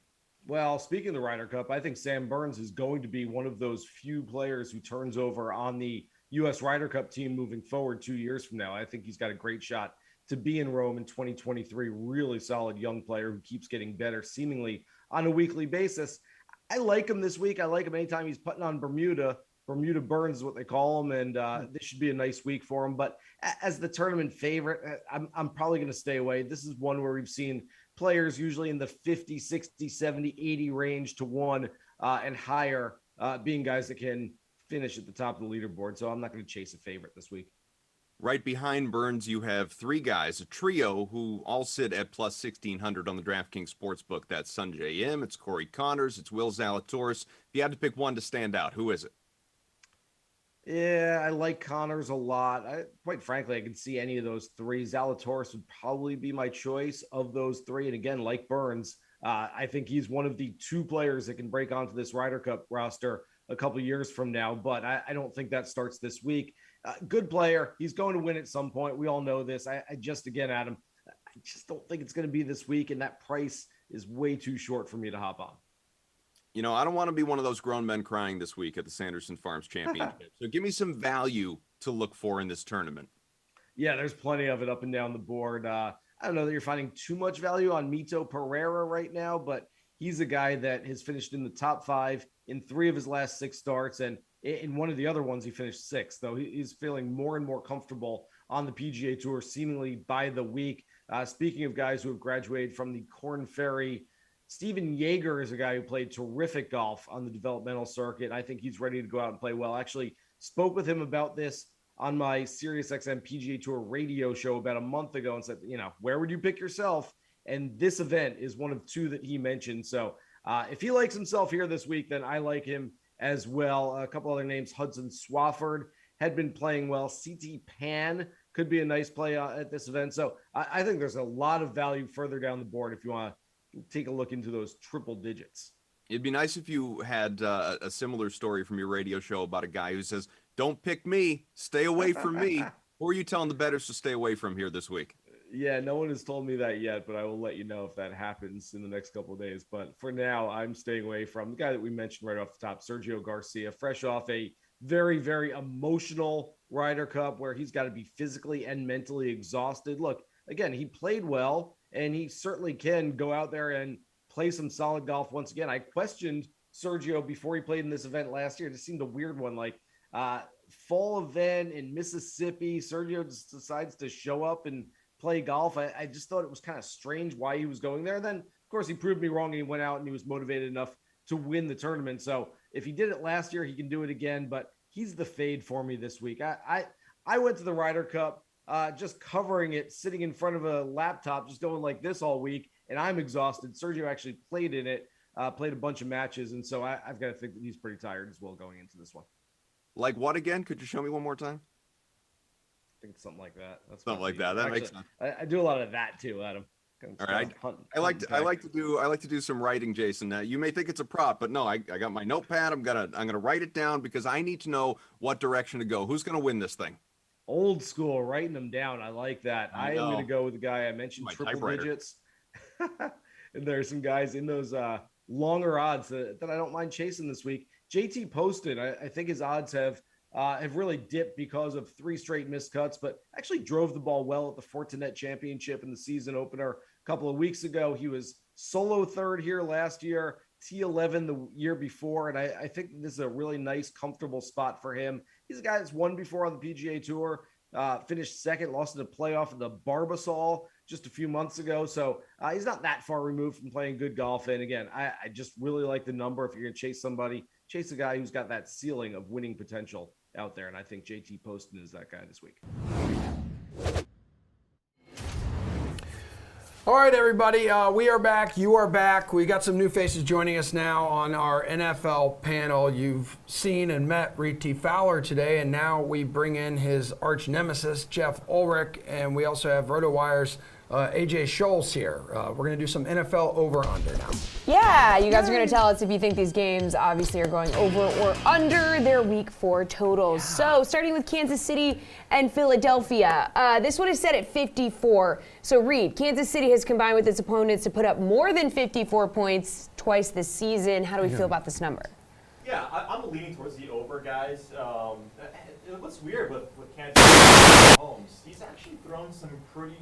Well, speaking of the Ryder Cup, I think Sam Burns is going to be one of those few players who turns over on the U.S. Ryder Cup team moving forward 2 years from now. I think he's got a great shot to be in Rome in 2023. Really solid young player who keeps getting better seemingly on a weekly basis. I like him this week. I like him anytime he's putting on Bermuda. Bermuda Burns is what they call him, and this should be a nice week for him. But as the tournament favorite, I'm probably going to stay away. This is one where we've seen players usually in the 50, 60, 70, 80 range to 1 and higher being guys that can finish at the top of the leaderboard. So I'm not going to chase a favorite this week. Right behind Burns, you have 3 guys, a trio who all sit at plus 1,600 on the DraftKings Sportsbook. That's Sungjae Im, it's Corey Connors, it's Will Zalatoris. If you had to pick one to stand out, who is it? Yeah, I like Connors a lot. Quite frankly, I can see any of those 3. Zalatoris would probably be my choice of those 3. And again, like Burns, I think he's one of the 2 players that can break onto this Ryder Cup roster a couple years from now, but I don't think that starts this week. Good player. He's going to win at some point. We all know this. Adam, I just don't think it's going to be this week, and that price is way too short for me to hop on. I don't want to be one of those grown men crying this week at the Sanderson Farms Championship. So give me some value to look for in this tournament. Yeah, there's plenty of it up and down the board. I don't know that you're finding too much value on Mito Pereira right now, but he's a guy that has finished in the top 5 in 3 of his last 6 starts, and In one of the other ones, he finished sixth, though he's feeling more and more comfortable on the PGA Tour, seemingly by the week. Speaking of guys who have graduated from the Korn Ferry, Steven Yeager is a guy who played terrific golf on the developmental circuit. I think he's ready to go out and play well. Actually, spoke with him about this on my SiriusXM PGA Tour radio show about a month ago and said, where would you pick yourself? And this event is one of two that he mentioned. So if he likes himself here this week, then I like him as well. A couple other names, Hudson Swafford had been playing well. CT Pan could be a nice play at this event. So I think there's a lot of value further down the board if you want to take a look into those triple digits. It'd be nice if you had a similar story from your radio show about a guy who says, "Don't pick me, stay away from me." Who are you telling the bettors to stay away from here this week? Yeah, no one has told me that yet, but I will let you know if that happens in the next couple of days. But for now, I'm staying away from the guy that we mentioned right off the top, Sergio Garcia, fresh off a very, very emotional Ryder Cup where he's got to be physically and mentally exhausted. Look, again, he played well, and he certainly can go out there and play some solid golf once again. I questioned Sergio before he played in this event last year. It just seemed a weird one, like fall event in Mississippi. Sergio just decides to show up and play golf. I just thought it was kind of strange why he was going there. Then, of course, he proved me wrong, and he went out and he was motivated enough to win the tournament. So if he did it last year, he can do it again, but he's the fade for me this week. I went to the Ryder Cup just covering it, sitting in front of a laptop, just going like this all week, and I'm exhausted. Sergio actually played in it, played a bunch of matches, and so I've got to think that he's pretty tired as well going into this one. Like what again? Could you show me one more time? I think it's something like that. That's something like that. That actually makes sense. I do a lot of that too, Adam. All right. I like to do some writing, Jason. You may think it's a prop, but no, I got my notepad. I'm gonna write it down because I need to know what direction to go. Who's gonna win this thing? Old school, writing them down. I like that. I am going to go with the guy I mentioned, triple digits. And there are some guys in those longer odds that I don't mind chasing this week. JT Poston, I think his odds have really dipped because of 3 straight missed cuts, but actually drove the ball well at the Fortinet Championship in the season opener a couple of weeks ago. He was solo third here last year, T11 the year before, and I think this is a really nice, comfortable spot for him. He's a guy that's won before on the PGA Tour, finished second, lost in the playoff in the Barbasol just a few months ago. So he's not that far removed from playing good golf. And again, I just really like the number. If you're going to chase somebody, chase a guy who's got that ceiling of winning potential out there. And I think JT Poston is that guy this week. All right, everybody, we are back. You are back. We got some new faces joining us now on our NFL panel. You've seen and met Reti Fowler today, and now we bring in his arch nemesis, Jeff Ulrich, and we also have RotoWire's AJ Scholes here. We're going to do some NFL over-under now. Yeah, you guys are going to tell us if you think these games obviously are going over or under their Week 4 totals. So starting with Kansas City and Philadelphia. This one is set at 54. So Reed, Kansas City has combined with its opponents to put up more than 54 points twice this season. How do we feel about this number? Yeah, I'm leaning towards the over, guys. What's weird with Kansas City Holmes, he's actually thrown some pretty...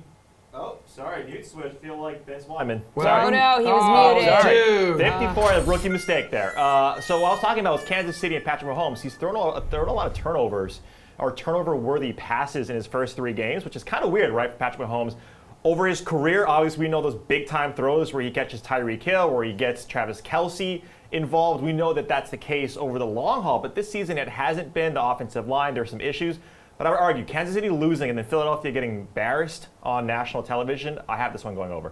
Oh, sorry, mute switch. Feel like Vince Wyman. Oh no, he was muted. Dude. 54, a rookie mistake there. So what I was talking about was Kansas City and Patrick Mahomes. He's thrown a lot of turnovers or turnover-worthy passes in his first 3 games, which is kind of weird, right, for Patrick Mahomes. Over his career, obviously, we know those big-time throws where he catches Tyreek Hill, where he gets Travis Kelce involved. We know that that's the case over the long haul, but this season it hasn't been. The offensive line, there's some issues. But I would argue Kansas City losing and then Philadelphia getting embarrassed on national television, I have this one going over.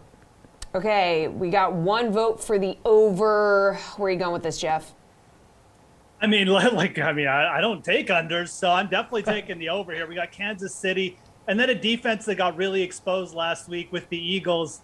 Okay, we got 1 vote for the over. Where are you going with this, Jeff? I don't take unders, so I'm definitely taking the over here. We got Kansas City, and then a defense that got really exposed last week with the Eagles.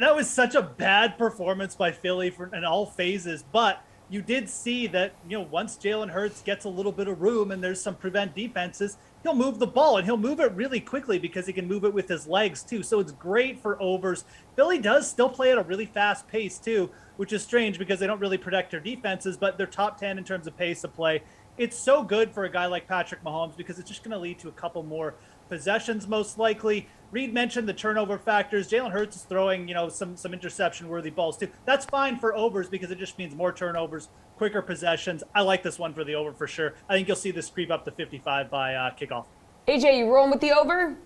That was such a bad performance by Philly in all phases, but you did see that, once Jalen Hurts gets a little bit of room and there's some prevent defenses, he'll move the ball, and he'll move it really quickly because he can move it with his legs too. So it's great for overs. Philly does still play at a really fast pace too, which is strange because they don't really protect their defenses, but they're top 10 in terms of pace of play. It's so good for a guy like Patrick Mahomes because it's just going to lead to a couple more possessions most likely. Reed mentioned the turnover factors. Jalen Hurts is throwing, some interception-worthy balls too. That's fine for overs because it just means more turnovers, quicker possessions. I like this one for the over for sure. I think you'll see this creep up to 55 by kickoff. AJ, you rolling with the over?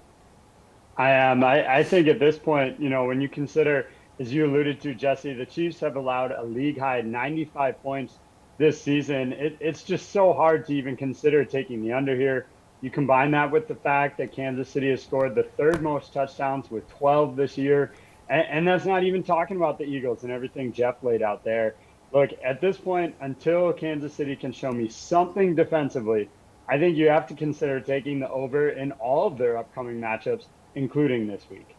I am. I think at this point, when you consider, as you alluded to, Jesse, the Chiefs have allowed a league-high 95 points this season. It's just so hard to even consider taking the under here. You combine that with the fact that Kansas City has scored the third most touchdowns with 12 this year. And that's not even talking about the Eagles and everything Jeff laid out there. Look, at this point, until Kansas City can show me something defensively, I think you have to consider taking the over in all of their upcoming matchups, including this week.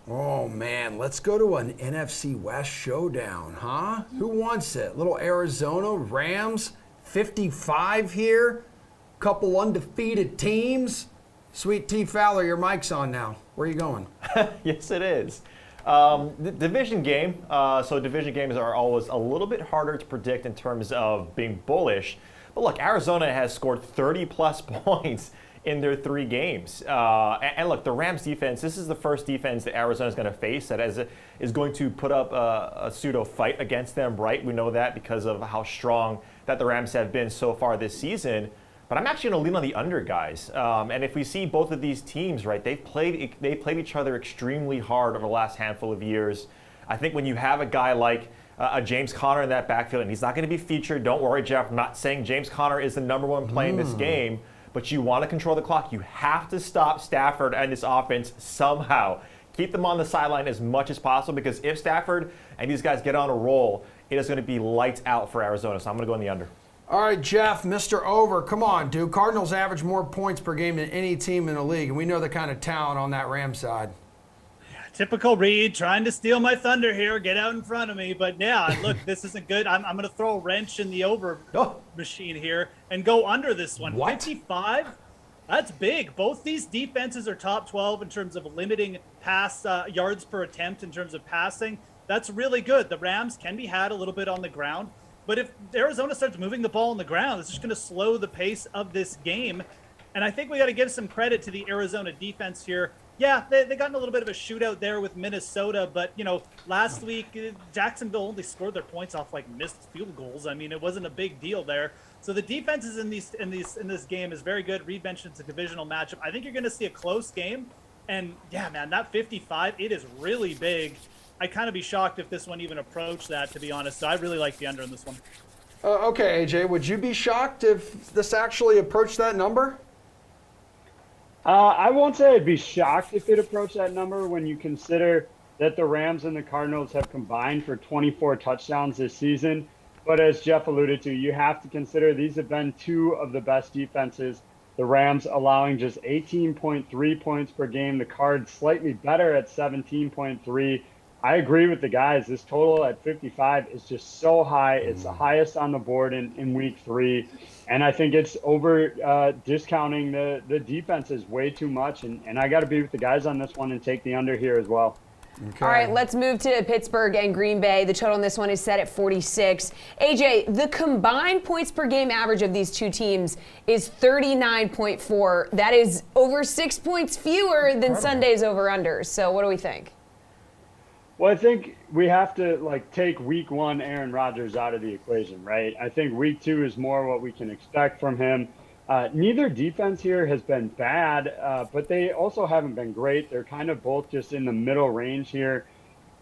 Oh, man. Let's go to an NFC West showdown, huh? Who wants it? Little Arizona Rams, 55 here. Couple undefeated teams. Sweet T. Fowler, your mic's on now. Where are you going? Yes, it is. The division game. So division games are always a little bit harder to predict in terms of being bullish. But look, Arizona has scored 30-plus points in their 3 games. And look, the Rams defense, this is the first defense that Arizona is going to face that is going to put up a pseudo fight against them, right? We know that because of how strong that the Rams have been so far this season. But I'm actually going to lean on the under, guys. And if we see both of these teams, right, they've played each other extremely hard over the last handful of years. I think when you have a guy like a James Conner in that backfield, and he's not going to be featured, don't worry, Jeff, I'm not saying James Conner is the number one play in this game, but you want to control the clock. You have to stop Stafford and this offense somehow. Keep them on the sideline as much as possible, because if Stafford and these guys get on a roll, it is going to be lights out for Arizona. So I'm going to go in the under. All right, Jeff, Mr. Over. Come on, dude. Cardinals average more points per game than any team in the league, and we know the kind of talent on that Rams side. Typical Reed, trying to steal my thunder here, get out in front of me. But yeah, look, this isn't good. I'm going to throw a wrench in the over machine here and go under this one. What? 55? That's big. Both these defenses are top 12 in terms of limiting pass yards per attempt in terms of passing. That's really good. The Rams can be had a little bit on the ground. But if Arizona starts moving the ball on the ground, it's just going to slow the pace of this game. And I think we got to give some credit to the Arizona defense here. Yeah, they got in a little bit of a shootout there with Minnesota, but last week Jacksonville only scored their points off like missed field goals. I mean, it wasn't a big deal there. So the defenses in this game is very good. Reed mentioned it's a divisional matchup. I think you're going to see a close game. And yeah, man, that 55, it is really big. I'd kind of be shocked if this one even approached that, to be honest. So I really like the under in this one. Okay, AJ, would you be shocked if this actually approached that number? I won't say I'd be shocked if it approached that number when you consider that the Rams and the Cardinals have combined for 24 touchdowns this season. But as Jeff alluded to, you have to consider these have been 2 of the best defenses. The Rams allowing just 18.3 points per game. The Cards slightly better at 17.3. I agree with the guys. This total at 55 is just so high. It's the highest on the board in week 3. And I think it's over discounting the defenses way too much. And I got to be with the guys on this one and take the under here as well. Okay. All right, let's move to Pittsburgh and Green Bay. The total on this one is set at 46. AJ, the combined points per game average of these two teams is 39.4. That is over 6 points fewer than Sunday's over-unders. So what do we think? Well, I think we have to take week 1 Aaron Rodgers out of the equation, right? I think week 2 is more what we can expect from him. Neither defense here has been bad, but they also haven't been great. They're kind of both just in the middle range here.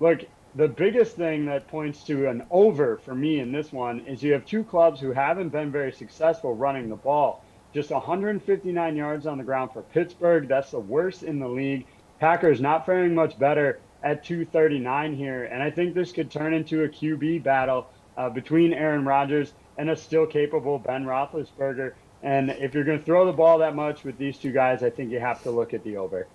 Look, the biggest thing that points to an over for me in this one is you have 2 clubs who haven't been very successful running the ball. Just 159 yards on the ground for Pittsburgh. That's the worst in the league. Packers not faring much better at 239 here. And I think this could turn into a QB battle between Aaron Rodgers and a still capable Ben Roethlisberger. And if you're going to throw the ball that much with these 2 guys, I think you have to look at the over.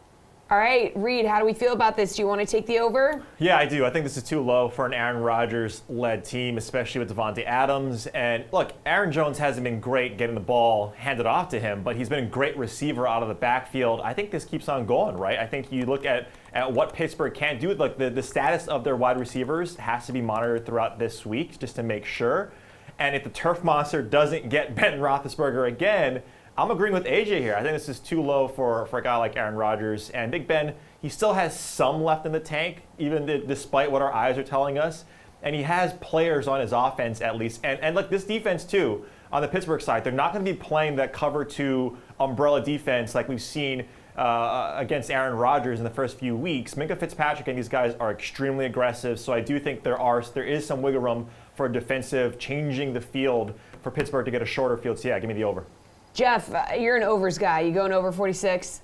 All right, Reed, how do we feel about this? Do you want to take the over? Yeah, I do. I think this is too low for an Aaron Rodgers-led team, especially with Devontae Adams. And look, Aaron Jones hasn't been great getting the ball handed off to him, but he's been a great receiver out of the backfield. I think this keeps on going, right? I think you look at what Pittsburgh can do. Like the status of their wide receivers has to be monitored throughout this week just to make sure. And if the turf monster doesn't get Ben Roethlisberger again, I'm agreeing with AJ here. I think this is too low for a guy like Aaron Rodgers. And Big Ben, he still has some left in the tank, even despite what our eyes are telling us. And he has players on his offense at least. And look, this defense too, on the Pittsburgh side, they're not going to be playing that cover 2 umbrella defense like we've seen against Aaron Rodgers in the first few weeks. Minka Fitzpatrick and these guys are extremely aggressive. So I do think there is some wiggle room for defensive changing the field for Pittsburgh to get a shorter field. So yeah, give me the over. Jeff, you're an overs guy. You going over 46?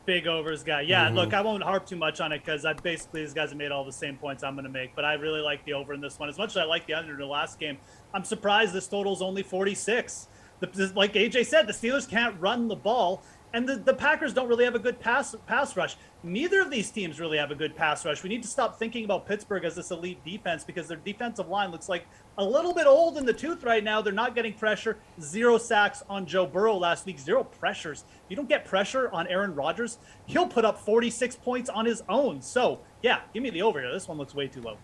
Big overs guy. Yeah, look, I won't harp too much on it because these guys have made all the same points I'm going to make. But I really like the over in this one. As much as I like the under in the last game, I'm surprised this total is only 46. Like AJ said, the Steelers can't run the ball. And the Packers don't really have a good pass rush. Neither of these teams really have a good pass rush. We need to stop thinking about Pittsburgh as this elite defense because their defensive line looks like a little bit old in the tooth right now. They're not getting pressure. 0 sacks on Joe Burrow last week. 0 pressures. If you don't get pressure on Aaron Rodgers, he'll put up 46 points on his own. So, yeah, give me the over here. This one looks way too low.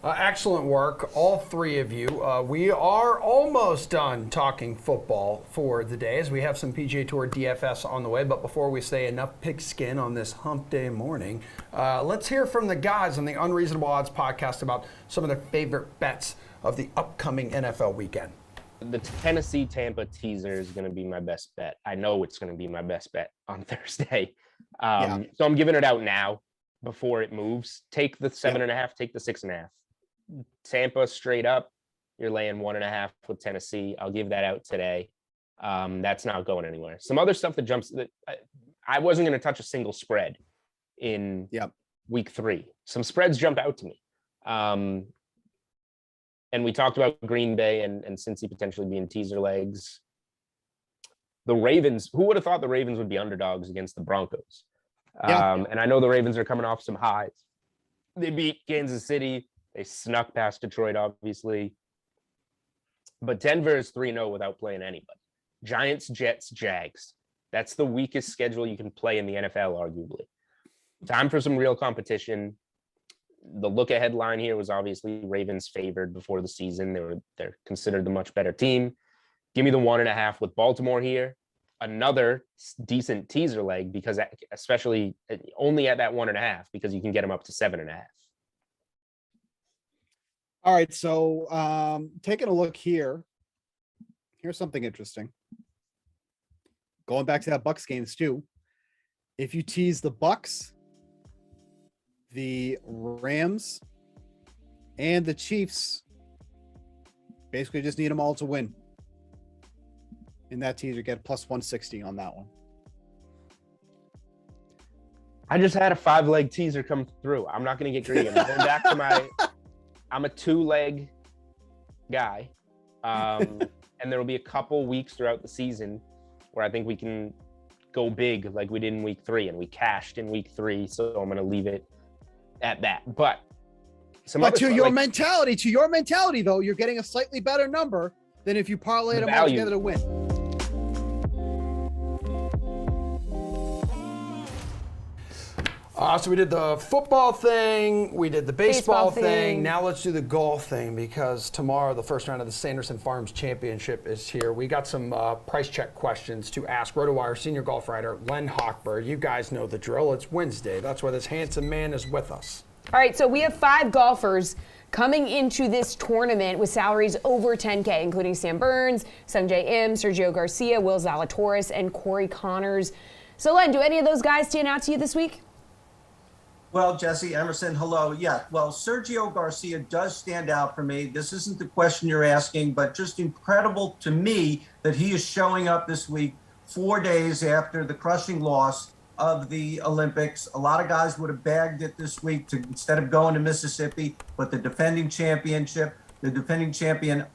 Excellent work, all three of you. We are almost done talking football for the day as we have some PGA Tour DFS on the way. But before we say enough pigskin on this hump day morning, let's hear from the guys on the Unreasonable Odds podcast about some of their favorite bets of the upcoming NFL weekend. The Tennessee-Tampa teaser is going to be my best bet. I know it's going to be my best bet on Thursday. So I'm giving it out now before it moves. Take the 7.5, take the 6.5. Tampa straight up, you're laying 1.5 with Tennessee. I'll give that out today. That's not going anywhere. Some other stuff that jumps that I wasn't going to touch a single spread in week 3. Some spreads jump out to me. And we talked about Green Bay and Cincy potentially being teaser legs. The Ravens, who would have thought the Ravens would be underdogs against the Broncos? And I know the Ravens are coming off some highs. They beat Kansas City. They snuck past Detroit, obviously. But Denver is 3-0 without playing anybody. Giants, Jets, Jags. That's the weakest schedule you can play in the NFL, arguably. Time for some real competition. The look-ahead line here was obviously Ravens favored before the season. They're considered the much better team. Give me the 1.5 with Baltimore here. Another decent teaser leg because especially only at that 1.5 because you can get them up to 7.5. All right, so taking a look here, here's something interesting. Going back to that Bucks games too. If you tease the Bucks, the Rams, and the Chiefs, basically just need them all to win. In that teaser, get plus 160 on that one. I just had a 5-leg teaser come through. I'm not going to get greedy. I'm going back to I'm a 2-leg guy. And there will be a couple weeks throughout the season where I think we can go big like we did in week 3, and we cashed in week 3. So I'm going to leave it at that. But to your mentality, though, you're getting a slightly better number than if you parlay them all together to win. So we did the football thing, we did the baseball thing. Now let's do the golf thing because tomorrow the first round of the Sanderson Farms Championship is here. We got some price check questions to ask RotoWire senior golf writer Len Hochberg. You guys know the drill. It's Wednesday. That's why this handsome man is with us. All right, so we have 5 golfers coming into this tournament with salaries over $10K, including Sam Burns, Sungjae Im, Sergio Garcia, Will Zalatoris, and Corey Connors. So Len, do any of those guys stand out to you this week? Well, Jesse, Emerson, hello. Yeah, well, Sergio Garcia does stand out for me. This isn't the question you're asking, but just incredible to me that he is showing up this week 4 days after the crushing loss of the Olympics. A lot of guys would have bagged it this week instead of going to Mississippi, but the defending champion,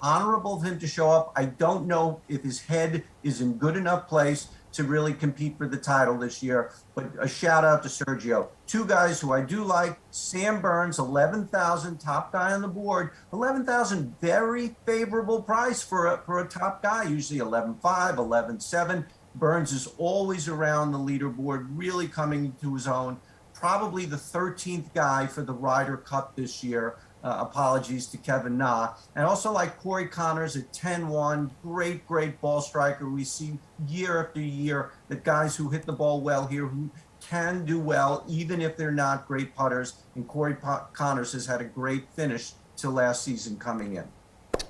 honorable of him to show up. I don't know if his head is in good enough place to really compete for the title this year. But a shout out to Sergio. 2 guys who I do like, Sam Burns, 11,000, top guy on the board. 11,000, very favorable price for a top guy, usually 11.5, 11.7. Burns is always around the leaderboard, really coming to his own. Probably the 13th guy for the Ryder Cup this year. apologies to Kevin Na. And also like Corey Connors at 10-1, great ball striker. We see year after year that guys who hit the ball well here, who can do well, even if they're not great putters. And Corey Connors has had a great finish to last season coming in.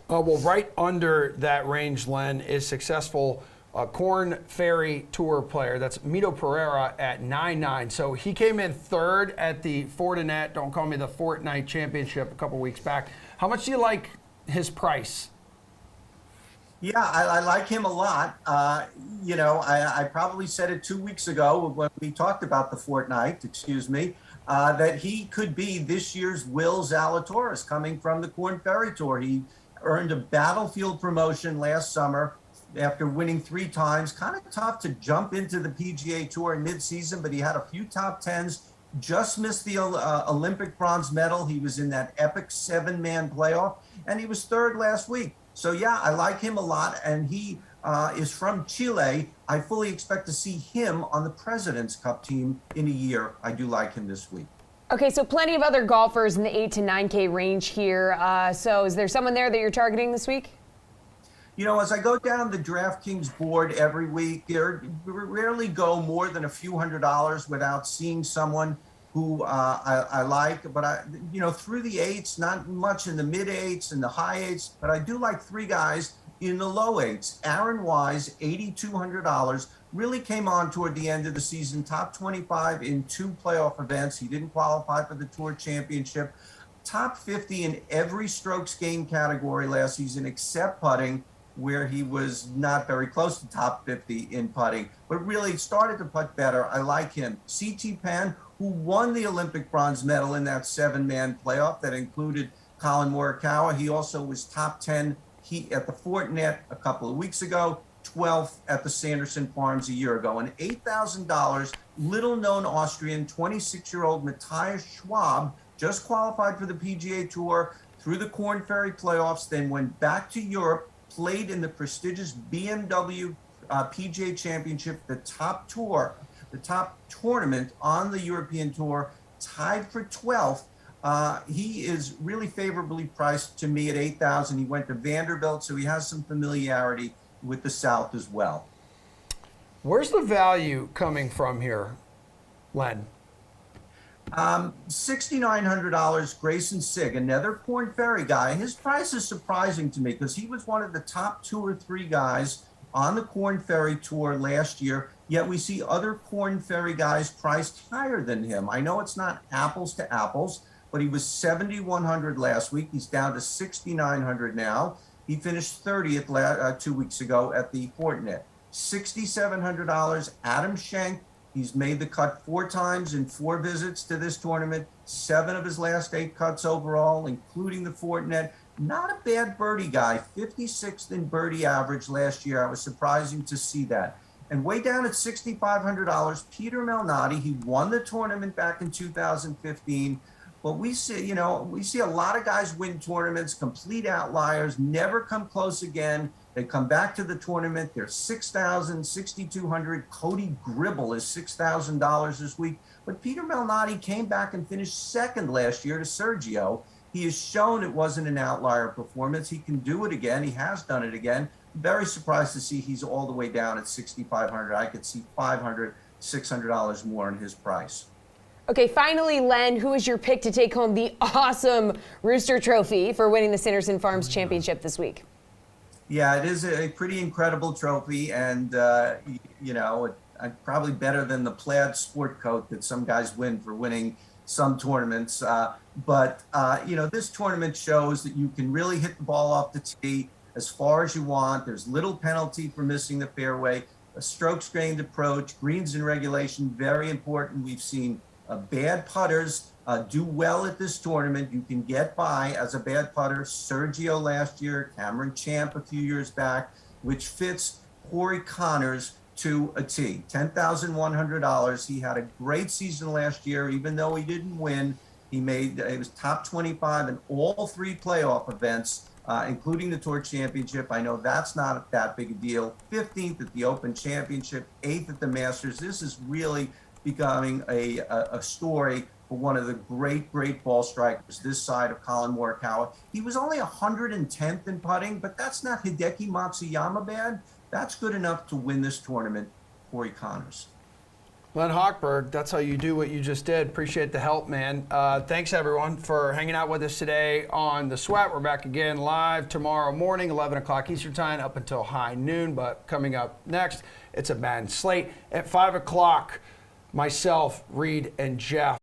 Well, right under that range, Len, is successful Corn Ferry Tour player. That's Mito Pereira at 9-9. So he came in third at the Fortinet, don't call me the Fortnite Championship a couple weeks back. How much do you like his price? Yeah, I like him a lot. I probably said it 2 weeks ago when we talked about the Fortnite, that he could be this year's Will Zalatoris coming from the Corn Ferry Tour. He earned a Battlefield promotion last summer after winning 3 times. Kind of tough to jump into the PGA Tour in midseason, but he had a few top 10s, just missed the Olympic bronze medal. He was in that epic 7-man playoff, and he was third last week. So, yeah, I like him a lot, and he is from Chile. I fully expect to see him on the President's Cup team in a year. I do like him this week. Okay, so plenty of other golfers in the 8 to 9K range here. So is there someone there that you're targeting this week? You know, as I go down the DraftKings board every week, there rarely go more than a few $100s without seeing someone who I like. But through the 8s, not much in the mid 8s and the high 8s, but I do like 3 guys in the low 8s. Aaron Wise, $8,200, really came on toward the end of the season, top 25 in 2 playoff events. He didn't qualify for the Tour Championship. Top 50 in every strokes gained category last season except putting, where he was not very close to top 50 in putting, but really started to putt better. I like him. C.T. Penn, who won the Olympic bronze medal in that 7-man playoff that included Colin Morikawa. He also was top 10 at the Fortinet a couple of weeks ago, 12th at the Sanderson Farms a year ago. And $8,000, little-known Austrian 26-year-old Matthias Schwab just qualified for the PGA Tour through the Corn Ferry playoffs, then went back to Europe, played in the prestigious BMW PGA Championship, the top tournament on the European Tour, tied for 12th. He is really favorably priced to me at $8,000. He went to Vanderbilt, so he has some familiarity with the South as well. Where's the value coming from here, Len? $6,900, Grayson Sigg, another Corn Ferry guy. His price is surprising to me because he was one of the top 2 or 3 guys on the Corn Ferry Tour last year, yet we see other Corn Ferry guys priced higher than him. I know it's not apples to apples, but he was $7,100 last week. He's down to $6,900 now. He finished 30th 2 weeks ago at the Fortinet. $6,700, Adam Schenk. He's made the cut 4 times in 4 visits to this tournament, 7 of his last 8 cuts overall, including the Fortinet. Not a bad birdie guy, 56th in birdie average last year. I was surprising to see that. And way down at $6,500, Peter Malnati. He won the tournament back in 2015. But we see a lot of guys win tournaments, complete outliers, never come close again. They come back to the tournament. They're $6,000, $6,200. Cody Gribble is $6,000 this week. But Peter Malnati came back and finished 2nd last year to Sergio. He has shown it wasn't an outlier performance. He can do it again. He has done it again. Very surprised to see he's all the way down at $6,500. I could see $500, $600 more in his price. Okay, finally, Len, who is your pick to take home the awesome Rooster Trophy for winning the Sanderson Farms Championship this week? Yeah, it is a pretty incredible trophy, and probably better than the plaid sport coat that some guys win for winning some tournaments. But this tournament shows that you can really hit the ball off the tee as far as you want. There's little penalty for missing the fairway. A strokes gained approach, greens in regulation, very important. We've seen bad putters do well at this tournament. You can get by as a bad putter. Sergio last year, Cameron Champ a few years back, which fits Corey Connors to a T. $10,100. He had a great season last year, even though he didn't win. He was top 25 in all 3 playoff events, including the Tour Championship. I know that's not that big a deal. 15th at the Open Championship, 8th at the Masters. This is really becoming a story but one of the great ball strikers this side of Colin Morikawa. He was only 110th in putting, but that's not Hideki Matsuyama bad. That's good enough to win this tournament. Corey Connors. Len Hochberg, that's how you do what you just did. Appreciate the help, man. Thanks, everyone, for hanging out with us today on The Sweat. We're back again live tomorrow morning, 11 o'clock Eastern Time, up until high noon. But coming up next, it's a Madden slate. At 5 o'clock, myself, Reed, and Jeff